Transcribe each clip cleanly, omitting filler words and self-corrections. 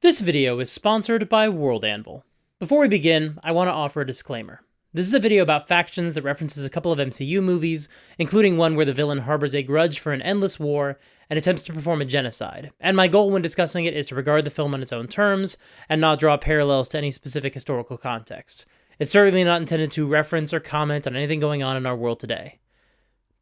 This video is sponsored by World Anvil. Before we begin, I want to offer a disclaimer. This is a video about factions that references a couple of MCU movies, including one where the villain harbors a grudge for an endless war and attempts to perform a genocide, and my goal when discussing it is to regard the film on its own terms and not draw parallels to any specific historical context. It's certainly not intended to reference or comment on anything going on in our world today.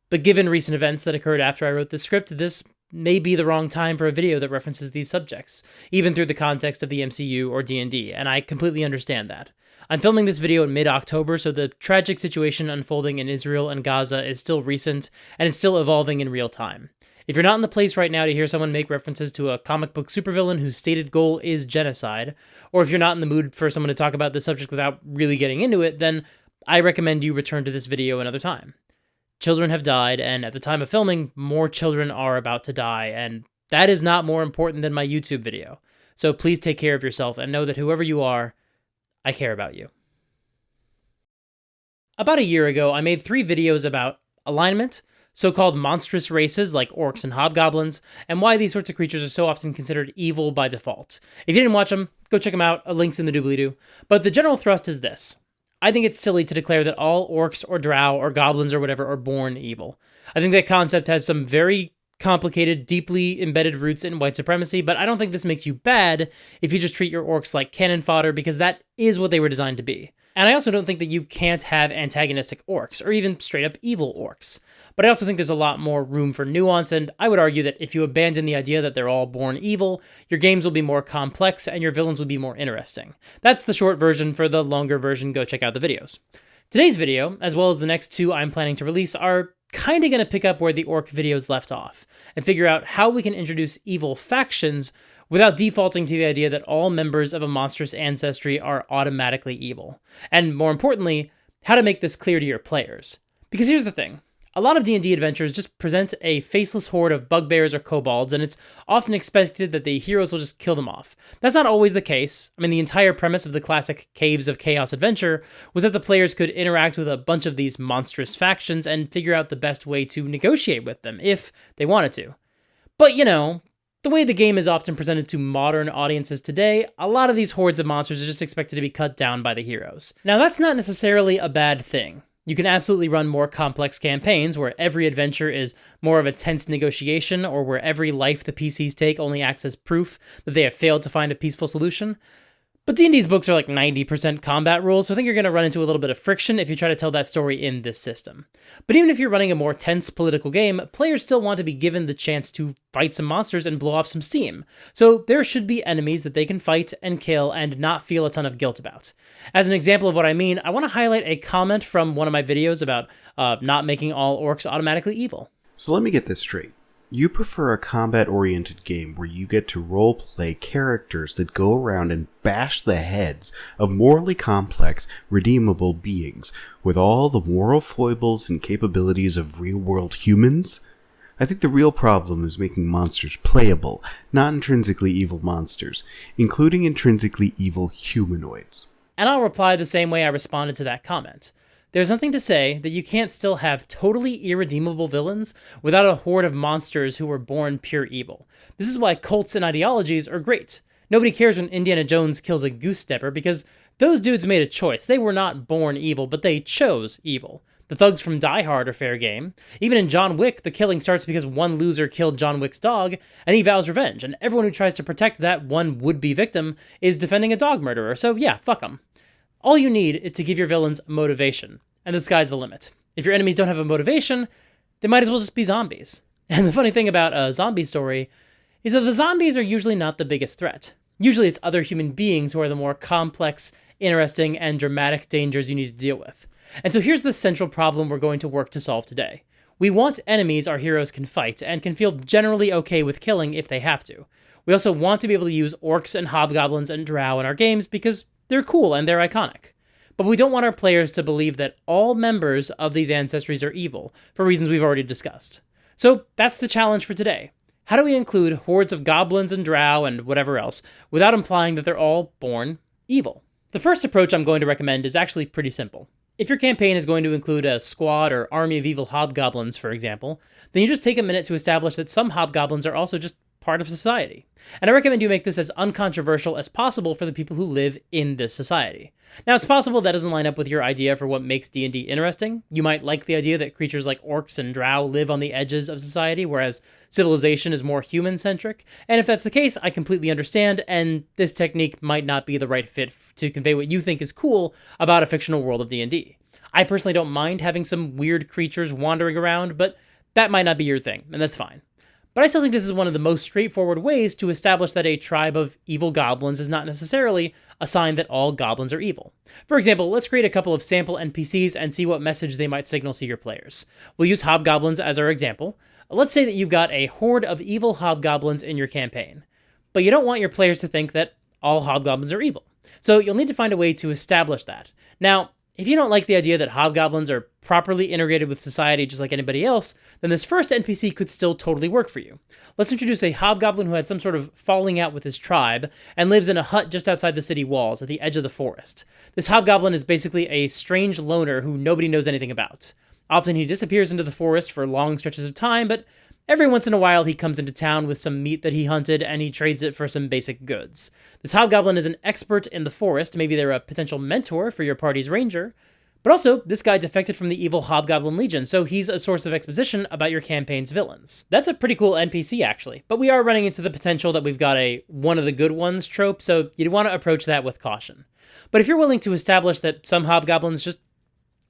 But given recent events that occurred after I wrote the script, this may be the wrong time for a video that references these subjects, even through the context of the MCU or D&D, and I completely understand that. I'm filming this video in mid-October, so the tragic situation unfolding in Israel and Gaza is still recent, and it's still evolving in real time. If you're not in the place right now to hear someone make references to a comic book supervillain whose stated goal is genocide, or if you're not in the mood for someone to talk about this subject without really getting into it, then I recommend you return to this video another time. Children have died, and at the time of filming, more children are about to die, and that is not more important than my YouTube video. So please take care of yourself and know that whoever you are, I care about you. About a year ago, I made 3 videos about alignment, so-called monstrous races like orcs and hobgoblins, and why these sorts of creatures are so often considered evil by default. If you didn't watch them, go check them out, a link's in the doobly-doo. But the general thrust is this. I think it's silly to declare that all orcs or drow or goblins or whatever are born evil. I think that concept has some very complicated, deeply embedded roots in white supremacy, but I don't think this makes you bad if you just treat your orcs like cannon fodder, because that is what they were designed to be. And I also don't think that you can't have antagonistic orcs, or even straight-up evil orcs. But I also think there's a lot more room for nuance, and I would argue that if you abandon the idea that they're all born evil, your games will be more complex and your villains will be more interesting. That's the short version. For the longer version, go check out the videos. Today's video, as well as the next 2 I'm planning to release, are kind of going to pick up where the orc videos left off, and figure out how we can introduce evil factions without defaulting to the idea that all members of a monstrous ancestry are automatically evil. And more importantly, how to make this clear to your players. Because here's the thing. A lot of D&D adventures just present a faceless horde of bugbears or kobolds, and it's often expected that the heroes will just kill them off. That's not always the case. I mean, the entire premise of the classic Caves of Chaos adventure was that the players could interact with a bunch of these monstrous factions and figure out the best way to negotiate with them, if they wanted to. But, you know, the way the game is often presented to modern audiences today, a lot of these hordes of monsters are just expected to be cut down by the heroes. Now, that's not necessarily a bad thing. You can absolutely run more complex campaigns where every adventure is more of a tense negotiation, or where every life the PCs take only acts as proof that they have failed to find a peaceful solution. But D&D's books are like 90% combat rules, so I think you're going to run into a little bit of friction if you try to tell that story in this system. But even if you're running a more tense political game, players still want to be given the chance to fight some monsters and blow off some steam. So there should be enemies that they can fight and kill and not feel a ton of guilt about. As an example of what I mean, I want to highlight a comment from one of my videos about not making all orcs automatically evil. So let me get this straight. You prefer a combat-oriented game where you get to role-play characters that go around and bash the heads of morally complex, redeemable beings with all the moral foibles and capabilities of real-world humans? I think the real problem is making monsters playable, not intrinsically evil monsters, including intrinsically evil humanoids. And I'll reply the same way I responded to that comment. There's nothing to say that you can't still have totally irredeemable villains without a horde of monsters who were born pure evil. This is why cults and ideologies are great. Nobody cares when Indiana Jones kills a goose stepper, because those dudes made a choice. They were not born evil, but they chose evil. The thugs from Die Hard are fair game. Even in John Wick, the killing starts because one loser killed John Wick's dog, and he vows revenge, and everyone who tries to protect that one would-be victim is defending a dog murderer, so yeah, fuck them. All you need is to give your villains motivation, and the sky's the limit. If your enemies don't have a motivation, they might as well just be zombies. And the funny thing about a zombie story is that the zombies are usually not the biggest threat. Usually it's other human beings who are the more complex, interesting, and dramatic dangers you need to deal with. And so here's the central problem we're going to work to solve today. We want enemies our heroes can fight, and can feel generally okay with killing if they have to. We also want to be able to use orcs and hobgoblins and drow in our games because they're cool and they're iconic. But we don't want our players to believe that all members of these ancestries are evil, for reasons we've already discussed. So that's the challenge for today. How do we include hordes of goblins and drow and whatever else, without implying that they're all born evil? The first approach I'm going to recommend is actually pretty simple. If your campaign is going to include a squad or army of evil hobgoblins, for example, then you just take a minute to establish that some hobgoblins are also just part of society. And I recommend you make this as uncontroversial as possible for the people who live in this society. Now, it's possible that doesn't line up with your idea for what makes D&D interesting. You might like the idea that creatures like orcs and drow live on the edges of society, whereas civilization is more human-centric. And if that's the case, I completely understand, and this technique might not be the right fit to convey what you think is cool about a fictional world of D&D. I personally don't mind having some weird creatures wandering around, but that might not be your thing, and that's fine. But I still think this is one of the most straightforward ways to establish that a tribe of evil goblins is not necessarily a sign that all goblins are evil. For example, let's create a couple of sample NPCs and see what message they might signal to your players. We'll use hobgoblins as our example. Let's say that you've got a horde of evil hobgoblins in your campaign, but you don't want your players to think that all hobgoblins are evil. So you'll need to find a way to establish that. Now, if you don't like the idea that hobgoblins are properly integrated with society just like anybody else, then this first NPC could still totally work for you. Let's introduce a hobgoblin who had some sort of falling out with his tribe and lives in a hut just outside the city walls at the edge of the forest. This hobgoblin is basically a strange loner who nobody knows anything about. Often he disappears into the forest for long stretches of time, but every once in a while he comes into town with some meat that he hunted and he trades it for some basic goods. This hobgoblin is an expert in the forest, maybe they're a potential mentor for your party's ranger, but also this guy defected from the evil Hobgoblin Legion, so he's a source of exposition about your campaign's villains. That's a pretty cool NPC actually, but we are running into the potential that we've got a one of the good ones trope, so you'd want to approach that with caution. But if you're willing to establish that some hobgoblins just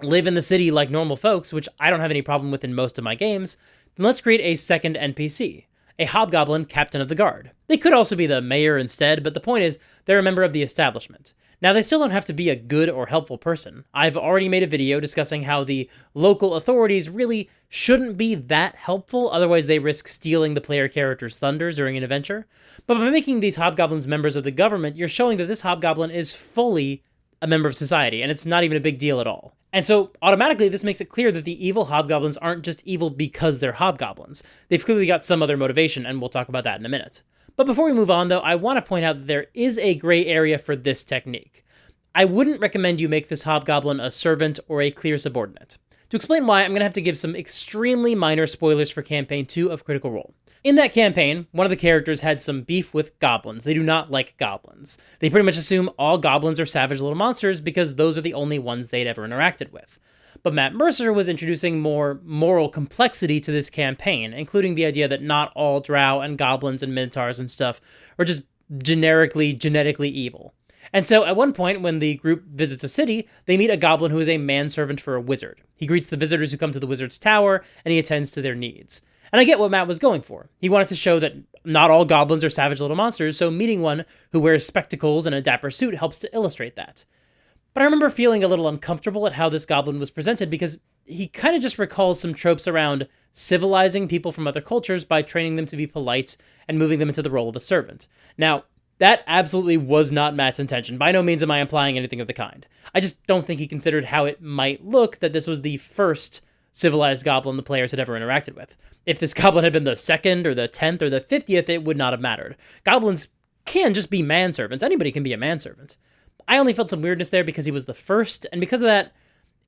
live in the city like normal folks, which I don't have any problem with in most of my games, then let's create a second NPC, a hobgoblin captain of the guard. They could also be the mayor instead, but the point is, they're a member of the establishment. Now, they still don't have to be a good or helpful person. I've already made a video discussing how the local authorities really shouldn't be that helpful, otherwise they risk stealing the player character's thunders during an adventure. But by making these hobgoblins members of the government, you're showing that this hobgoblin is fully a member of society, and it's not even a big deal at all. And so, automatically, this makes it clear that the evil hobgoblins aren't just evil because they're hobgoblins. They've clearly got some other motivation, and we'll talk about that in a minute. But before we move on, though, I want to point out that there is a gray area for this technique. I wouldn't recommend you make this hobgoblin a servant or a clear subordinate. To explain why, I'm going to have to give some extremely minor spoilers for Campaign 2 of Critical Role. In that campaign, one of the characters had some beef with goblins. They do not like goblins. They pretty much assume all goblins are savage little monsters because those are the only ones they'd ever interacted with. But Matt Mercer was introducing more moral complexity to this campaign, including the idea that not all drow and goblins and minotaurs and stuff are just generically, genetically evil. And so at one point, when the group visits a city, they meet a goblin who is a manservant for a wizard. He greets the visitors who come to the wizard's tower, and he attends to their needs. And I get what Matt was going for. He wanted to show that not all goblins are savage little monsters, so meeting one who wears spectacles and a dapper suit helps to illustrate that. But I remember feeling a little uncomfortable at how this goblin was presented because he kind of just recalls some tropes around civilizing people from other cultures by training them to be polite and moving them into the role of a servant. Now, that absolutely was not Matt's intention. By no means am I implying anything of the kind. I just don't think he considered how it might look that this was the first civilized goblin the players had ever interacted with. If this goblin had been the 2nd or the 10th or the 50th, it would not have mattered. Goblins can just be manservants. Anybody can be a manservant. I only felt some weirdness there because he was the first, and because of that,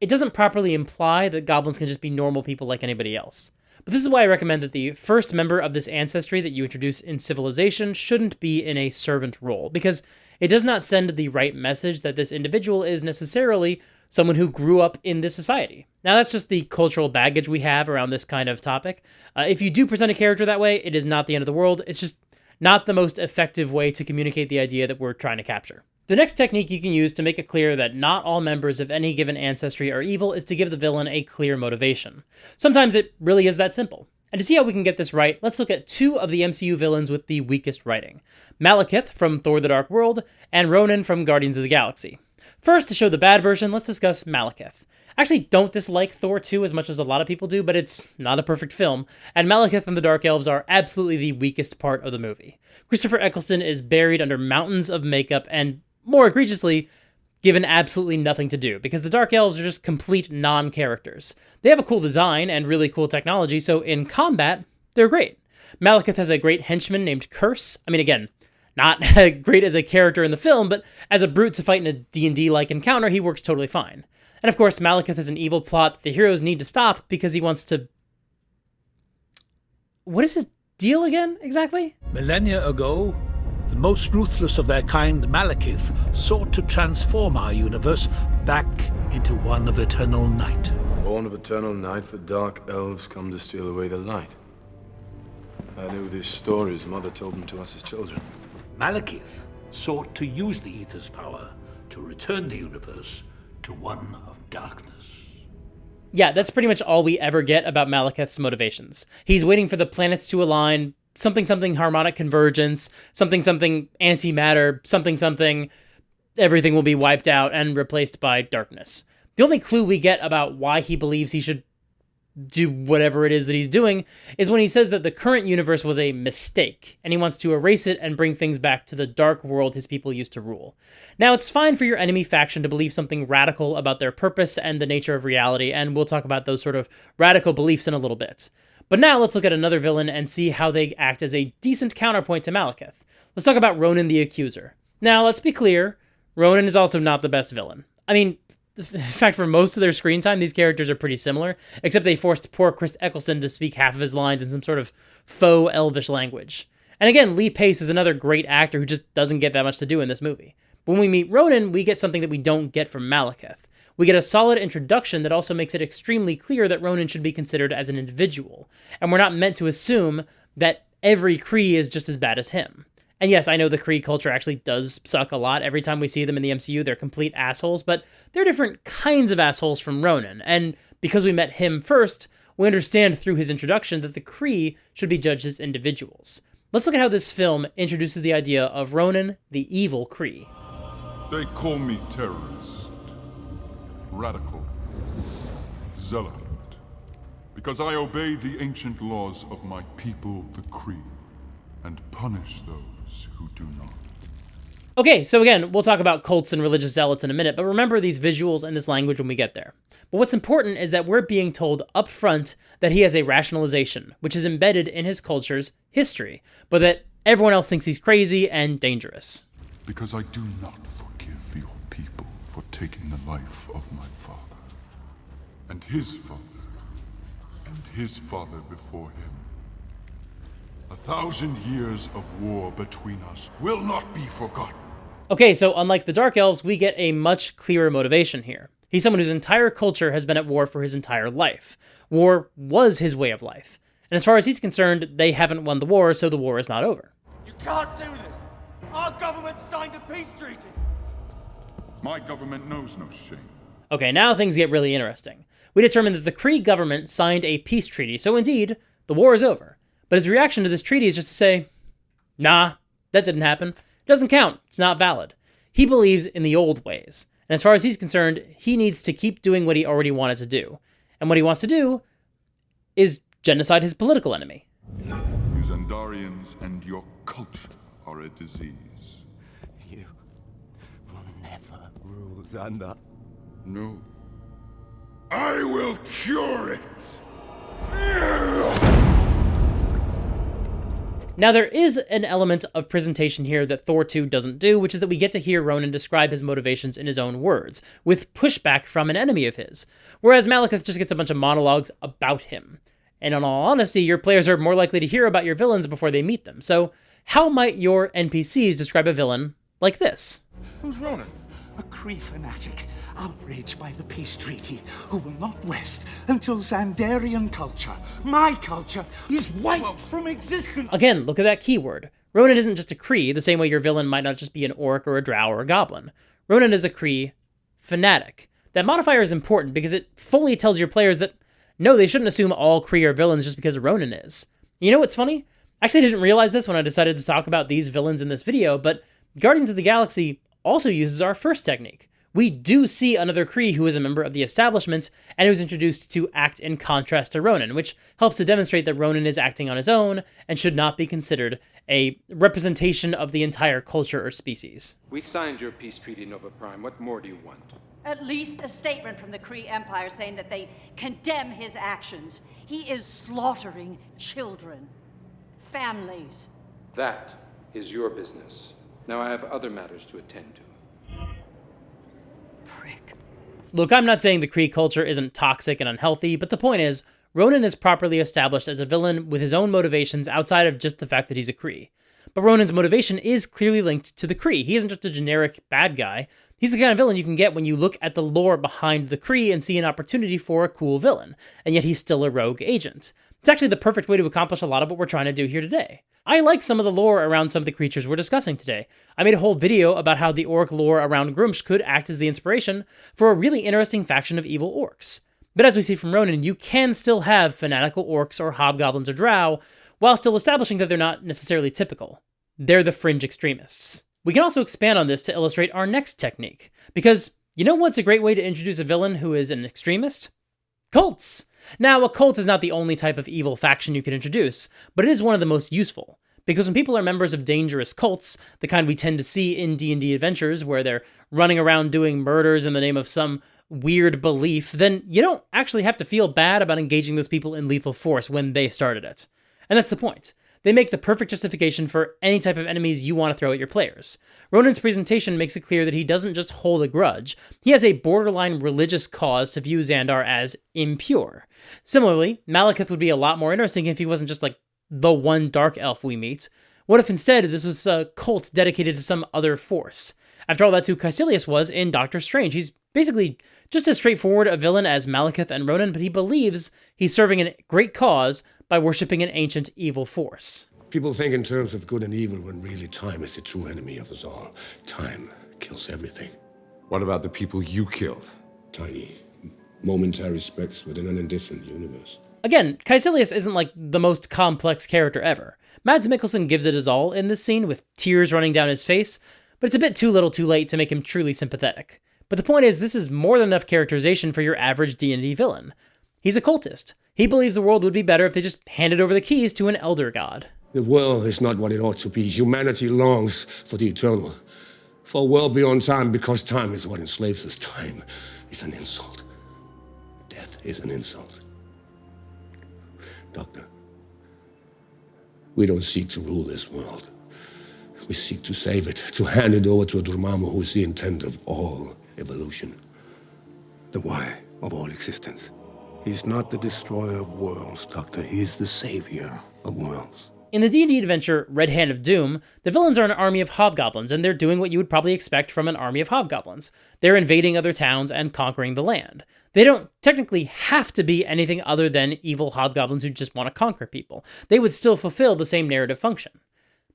it doesn't properly imply that goblins can just be normal people like anybody else. But this is why I recommend that the first member of this ancestry that you introduce in Civilization shouldn't be in a servant role, because it does not send the right message that this individual is necessarily someone who grew up in this society. Now, that's just the cultural baggage we have around this kind of topic. If you do present a character that way, it is not the end of the world. It's just not the most effective way to communicate the idea that we're trying to capture. The next technique you can use to make it clear that not all members of any given ancestry are evil is to give the villain a clear motivation. Sometimes it really is that simple. And to see how we can get this right, let's look at 2 of the MCU villains with the weakest writing. Malekith from Thor the Dark World, and Ronan from Guardians of the Galaxy. First, to show the bad version, let's discuss Malekith. I actually don't dislike Thor 2 as much as a lot of people do, but it's not a perfect film, and Malekith and the Dark Elves are absolutely the weakest part of the movie. Christopher Eccleston is buried under mountains of makeup and, more egregiously, given absolutely nothing to do, because the Dark Elves are just complete non-characters. They have a cool design and really cool technology, so in combat, they're great. Malekith has a great henchman named Curse. I mean, again, not great as a character in the film, but as a brute to fight in a D&D-like encounter, he works totally fine. And of course, Malekith has an evil plot that the heroes need to stop because he wants to... What is his deal again, exactly? Millennia ago, the most ruthless of their kind, Malekith, sought to transform our universe back into one of eternal night. Born of eternal night, the dark elves come to steal away the light. I knew these stories Mother told them to us as children. Malekith sought to use the Ether's power to return the universe to one of darkness. Yeah, that's pretty much all we ever get about Malekith's motivations. He's waiting for the planets to align, something harmonic convergence, something antimatter, something everything will be wiped out and replaced by darkness. The only clue we get about why he believes he should do whatever it is that he's doing is when he says that the current universe was a mistake, and he wants to erase it and bring things back to the dark world his people used to rule. Now, it's fine for your enemy faction to believe something radical about their purpose and the nature of reality, and we'll talk about those sort of radical beliefs in a little bit. But now let's look at another villain and see how they act as a decent counterpoint to Malekith. Let's talk about Ronan the Accuser. Now, let's be clear, Ronan is also not the best villain. I mean, in fact, for most of their screen time, these characters are pretty similar, except they forced poor Chris Eccleston to speak half of his lines in some sort of faux Elvish language. And again, Lee Pace is another great actor who just doesn't get that much to do in this movie. But when we meet Ronan, we get something that we don't get from Malekith. We get a solid introduction that also makes it extremely clear that Ronan should be considered as an individual, and we're not meant to assume that every Kree is just as bad as him. And yes, I know the Kree culture actually does suck a lot. Every time we see them in the MCU, they're complete assholes, but they're different kinds of assholes from Ronan. And because we met him first, we understand through his introduction that the Kree should be judged as individuals. Let's look at how this film introduces the idea of Ronan, the evil Kree. They call me terrorist, radical, zealot, because I obey the ancient laws of my people, the Kree, and punish those who do not. Okay, so again, we'll talk about cults and religious zealots in a minute, but remember these visuals and this language when we get there. But what's important is that we're being told up front that he has a rationalization, which is embedded in his culture's history, but that everyone else thinks he's crazy and dangerous. Because I do not forgive your people for taking the life of my father, and his father before him. 1,000 years of war between us will not be forgotten. Okay, so unlike the Dark Elves, we get a much clearer motivation here. He's someone whose entire culture has been at war for his entire life. War was his way of life. And as far as he's concerned, they haven't won the war, so the war is not over. You can't do this! Our government signed a peace treaty! My government knows no shame. Okay, now things get really interesting. We determined that the Kree government signed a peace treaty, so indeed, the war is over. But his reaction to this treaty is just to say, nah, that didn't happen. It doesn't count. It's not valid. He believes in the old ways. And as far as he's concerned, he needs to keep doing what he already wanted to do. And what he wants to do is genocide his political enemy. You Xandarians and your culture are a disease. You will never rule Xandar. No. I will cure it! Now, there is an element of presentation here that Thor 2 doesn't do, which is that we get to hear Ronan describe his motivations in his own words, with pushback from an enemy of his, whereas Malekith just gets a bunch of monologues about him. And in all honesty, your players are more likely to hear about your villains before they meet them, so how might your NPCs describe a villain like this? Who's Ronan? A Kree fanatic, outraged by the peace treaty, who will not rest until Xandarian culture, my culture, is wiped from existence. Again, look at that keyword. Ronan isn't just a Kree, the same way your villain might not just be an orc or a drow or a goblin. Ronan is a Kree fanatic. That modifier is important because it fully tells your players that, no, they shouldn't assume all Kree are villains just because Ronan is. You know what's funny? I actually didn't realize this when I decided to talk about these villains in this video, but Guardians of the Galaxy also uses our first technique. We do see another Kree who is a member of the establishment and who's introduced to act in contrast to Ronan, which helps to demonstrate that Ronan is acting on his own and should not be considered a representation of the entire culture or species. We signed your peace treaty, Nova Prime. What more do you want? At least a statement from the Kree Empire saying that they condemn his actions. He is slaughtering children, families. That is your business. Now I have other matters to attend to. Prick. Look, I'm not saying the Kree culture isn't toxic and unhealthy, but the point is, Ronan is properly established as a villain with his own motivations outside of just the fact that he's a Kree. But Ronan's motivation is clearly linked to the Kree. He isn't just a generic bad guy. He's the kind of villain you can get when you look at the lore behind the Kree and see an opportunity for a cool villain, and yet he's still a rogue agent. It's actually the perfect way to accomplish a lot of what we're trying to do here today. I like some of the lore around some of the creatures we're discussing today. I made a whole video about how the orc lore around Grumsh could act as the inspiration for a really interesting faction of evil orcs. But as we see from Ronan, you can still have fanatical orcs or hobgoblins or drow, while still establishing that they're not necessarily typical. They're the fringe extremists. We can also expand on this to illustrate our next technique, because you know what's a great way to introduce a villain who is an extremist? Cults! Now, a cult is not the only type of evil faction you can introduce, but it is one of the most useful, because when people are members of dangerous cults, the kind we tend to see in D&D adventures where they're running around doing murders in the name of some weird belief, then you don't actually have to feel bad about engaging those people in lethal force when they started it. And that's the point. They make the perfect justification for any type of enemies you want to throw at your players. Ronan's presentation makes it clear that he doesn't just hold a grudge, he has a borderline religious cause to view Xandar as impure. Similarly, Malekith would be a lot more interesting if he wasn't just like the one dark elf we meet. What if instead this was a cult dedicated to some other force? After all, that's who Caecilius was in Doctor Strange. He's basically just as straightforward a villain as Malekith and Ronan, but he believes he's serving a great cause by worshipping an ancient evil force. People think in terms of good and evil when really time is the true enemy of us all. Time kills everything. What about the people you killed? Tiny, momentary specks within an indifferent universe. Again, Caecilius isn't like the most complex character ever. Mads Mikkelsen gives it his all in this scene with tears running down his face, but it's a bit too little too late to make him truly sympathetic. But the point is, this is more than enough characterization for your average D&D villain. He's a cultist. He believes the world would be better if they just handed over the keys to an elder god. The world is not what it ought to be. Humanity longs for the eternal, for a world beyond time, because time is what enslaves us. Time is an insult. Death is an insult. Doctor, we don't seek to rule this world. We seek to save it, to hand it over to a Dormammu who is the intent of all evolution, the why of all existence. He's not the destroyer of worlds, Doctor. He's the savior of worlds. In the D&D adventure Red Hand of Doom, the villains are an army of hobgoblins, and they're doing what you would probably expect from an army of hobgoblins. They're invading other towns and conquering the land. They don't technically have to be anything other than evil hobgoblins who just want to conquer people. They would still fulfill the same narrative function.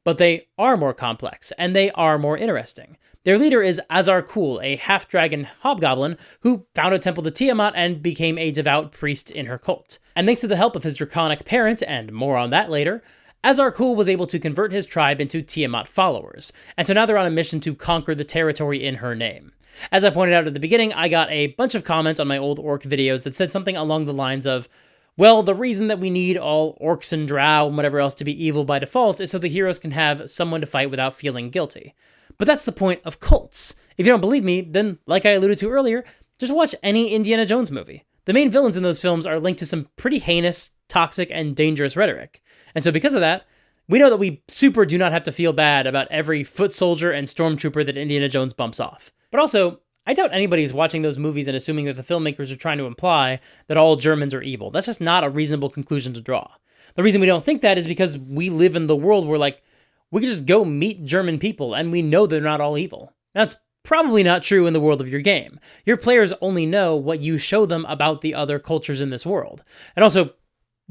But they are more complex, and they are more interesting. Their leader is Azar Kul, a half-dragon hobgoblin who found a temple to Tiamat and became a devout priest in her cult. And thanks to the help of his draconic parent, and more on that later, Azar Kul was able to convert his tribe into Tiamat followers, and so now they're on a mission to conquer the territory in her name. As I pointed out at the beginning, I got a bunch of comments on my old orc videos that said something along the lines of, well, the reason that we need all orcs and drow and whatever else to be evil by default is so the heroes can have someone to fight without feeling guilty. But that's the point of cults. If you don't believe me, then, like I alluded to earlier, just watch any Indiana Jones movie. The main villains in those films are linked to some pretty heinous, toxic, and dangerous rhetoric. And so because of that, we know that we super do not have to feel bad about every foot soldier and stormtrooper that Indiana Jones bumps off. But also, I doubt anybody's watching those movies and assuming that the filmmakers are trying to imply that all Germans are evil. That's just not a reasonable conclusion to draw. The reason we don't think that is because we live in the world where, like, we can just go meet German people and we know they're not all evil. That's probably not true in the world of your game. Your players only know what you show them about the other cultures in this world. And also,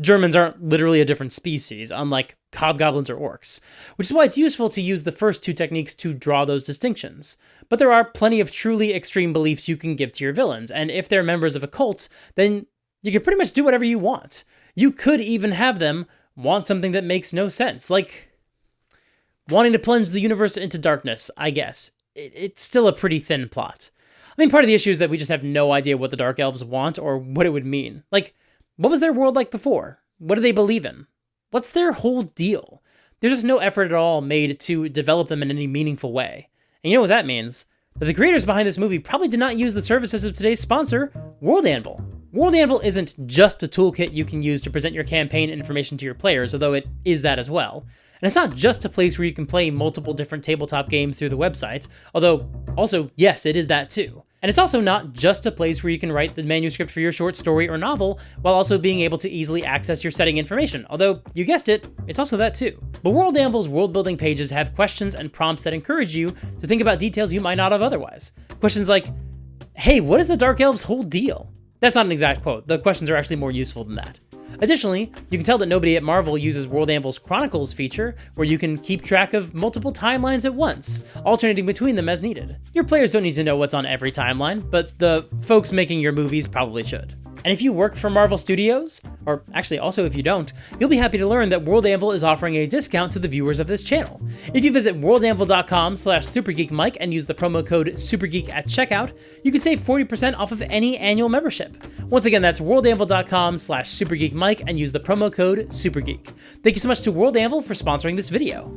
Germans aren't literally a different species, unlike hobgoblins or orcs, which is why it's useful to use the first two techniques to draw those distinctions. But there are plenty of truly extreme beliefs you can give to your villains, and if they're members of a cult, then you can pretty much do whatever you want. You could even have them want something that makes no sense, like wanting to plunge the universe into darkness, I guess. It's still a pretty thin plot. I mean, part of the issue is that we just have no idea what the Dark Elves want or what it would mean. Like, what was their world like before? What do they believe in? What's their whole deal? There's just no effort at all made to develop them in any meaningful way. And you know what that means? That the creators behind this movie probably did not use the services of today's sponsor, World Anvil. World Anvil isn't just a toolkit you can use to present your campaign information to your players, although it is that as well. And it's not just a place where you can play multiple different tabletop games through the website, although also, yes, it is that too. And it's also not just a place where you can write the manuscript for your short story or novel, while also being able to easily access your setting information, although, you guessed it, it's also that too. But World Anvil's world-building pages have questions and prompts that encourage you to think about details you might not have otherwise. Questions like, hey, what is the Dark Elves' whole deal? That's not an exact quote, the questions are actually more useful than that. Additionally, you can tell that nobody at Marvel uses World Anvil's Chronicles feature, where you can keep track of multiple timelines at once, alternating between them as needed. Your players don't need to know what's on every timeline, but the folks making your movies probably should. And if you work for Marvel Studios, or actually also if you don't, you'll be happy to learn that World Anvil is offering a discount to the viewers of this channel. If you visit worldanvil.com/supergeekmike and use the promo code SUPERGEEK at checkout, you can save 40% off of any annual membership. Once again, that's worldanvil.com/supergeekmike and use the promo code SUPERGEEK. Thank you so much to World Anvil for sponsoring this video.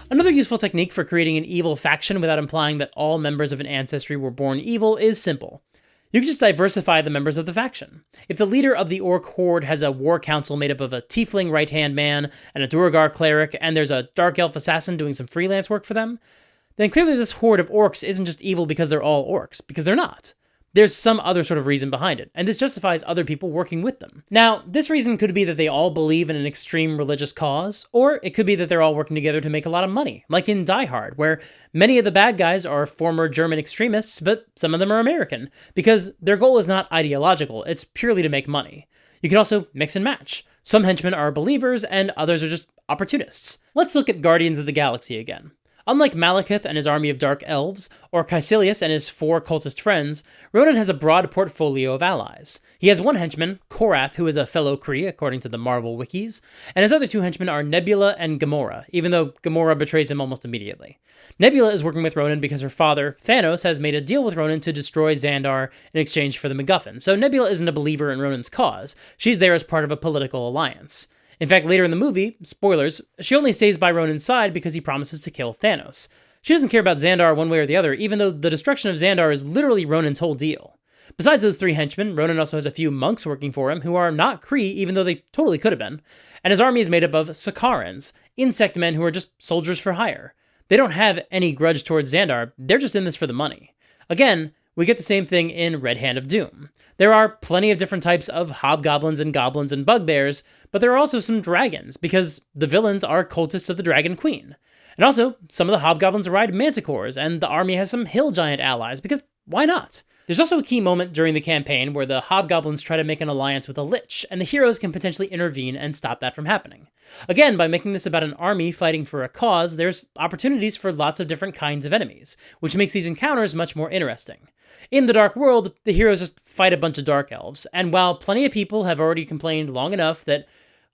Another useful technique for creating an evil faction without implying that all members of an ancestry were born evil is simple. You can just diversify the members of the faction. If the leader of the Orc Horde has a war council made up of a tiefling right-hand man and a Duergar cleric, and there's a dark elf assassin doing some freelance work for them, then clearly this horde of orcs isn't just evil because they're all orcs, because they're not. There's some other sort of reason behind it, and this justifies other people working with them. Now, this reason could be that they all believe in an extreme religious cause, or it could be that they're all working together to make a lot of money, like in Die Hard, where many of the bad guys are former German extremists, but some of them are American, because their goal is not ideological, it's purely to make money. You can also mix and match. Some henchmen are believers, and others are just opportunists. Let's look at Guardians of the Galaxy again. Unlike Malekith and his army of dark elves, or Caecilius and his 4 cultist friends, Ronan has a broad portfolio of allies. He has one henchman, Korath, who is a fellow Kree, according to the Marvel wikis, and his other 2 henchmen are Nebula and Gamora, even though Gamora betrays him almost immediately. Nebula is working with Ronan because her father, Thanos, has made a deal with Ronan to destroy Xandar in exchange for the MacGuffin, so Nebula isn't a believer in Ronan's cause. She's there as part of a political alliance. In fact, later in the movie, spoilers, she only stays by Ronan's side because he promises to kill Thanos. She doesn't care about Xandar one way or the other, even though the destruction of Xandar is literally Ronan's whole deal. Besides those 3 henchmen, Ronan also has a few monks working for him who are not Kree, even though they totally could have been. And his army is made up of Sakarans, insect men who are just soldiers for hire. They don't have any grudge towards Xandar, they're just in this for the money. Again, we get the same thing in Red Hand of Doom. There are plenty of different types of hobgoblins and goblins and bugbears, but there are also some dragons, because the villains are cultists of the Dragon Queen. And also, some of the hobgoblins ride manticores, and the army has some hill giant allies, because why not? There's also a key moment during the campaign where the hobgoblins try to make an alliance with a lich, and the heroes can potentially intervene and stop that from happening. Again, by making this about an army fighting for a cause, there's opportunities for lots of different kinds of enemies, which makes these encounters much more interesting. In the Dark World, the heroes just fight a bunch of dark elves, and while plenty of people have already complained long enough that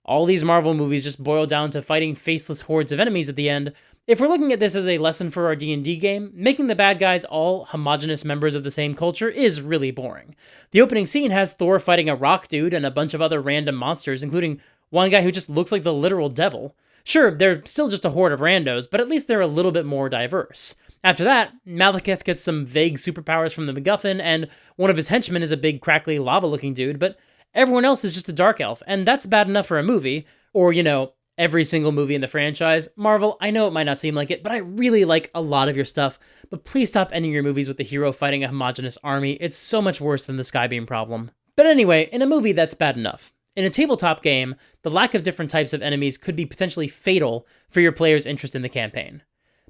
all these Marvel movies just boil down to fighting faceless hordes of enemies at the end, if we're looking at this as a lesson for our D&D game, making the bad guys all homogenous members of the same culture is really boring. The opening scene has Thor fighting a rock dude and a bunch of other random monsters, including one guy who just looks like the literal devil. Sure, they're still just a horde of randos, but at least they're a little bit more diverse. After that, Malekith gets some vague superpowers from the MacGuffin, and one of his henchmen is a big, crackly, lava-looking dude, but everyone else is just a dark elf, and that's bad enough for a movie, or, every single movie in the franchise. Marvel, I know it might not seem like it, but I really like a lot of your stuff, but please stop ending your movies with the hero fighting a homogenous army. It's so much worse than the Skybeam problem. But anyway, in a movie, that's bad enough. In a tabletop game, the lack of different types of enemies could be potentially fatal for your player's interest in the campaign.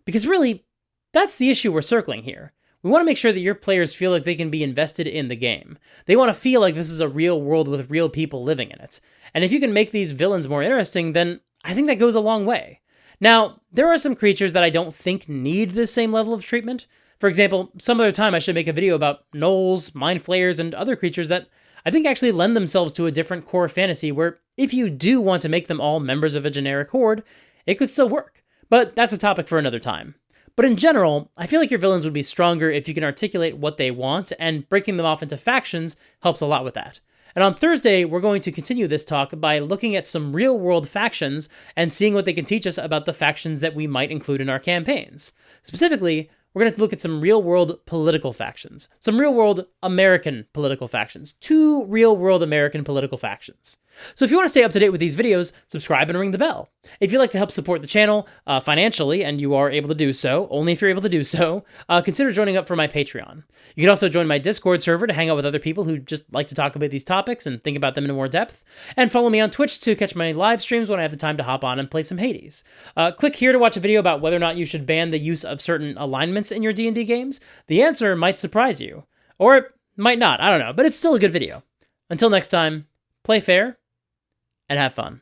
Because really, that's the issue we're circling here. We want to make sure that your players feel like they can be invested in the game. They want to feel like this is a real world with real people living in it. And if you can make these villains more interesting, then I think that goes a long way. Now, there are some creatures that I don't think need this same level of treatment. For example, some other time I should make a video about gnolls, mind flayers, and other creatures that I think actually lend themselves to a different core fantasy where if you do want to make them all members of a generic horde, it could still work. But that's a topic for another time. But in general, I feel like your villains would be stronger if you can articulate what they want, and breaking them off into factions helps a lot with that. And on Thursday, we're going to continue this talk by looking at some real-world factions and seeing what they can teach us about the factions that we might include in our campaigns. Specifically, we're going to look at some real-world political factions. Some real-world American political factions. 2 real-world American political factions. So if you want to stay up to date with these videos, subscribe and ring the bell. If you'd like to help support the channel financially, and you are able to do so, only if you're able to do so, consider joining up for my Patreon. You can also join my Discord server to hang out with other people who just like to talk about these topics and think about them in more depth. And follow me on Twitch to catch my live streams when I have the time to hop on and play some Hades. Click here to watch a video about whether or not you should ban the use of certain alignments in your D&D games. The answer might surprise you. Or it might not, I don't know, but it's still a good video. Until next time, play fair and have fun.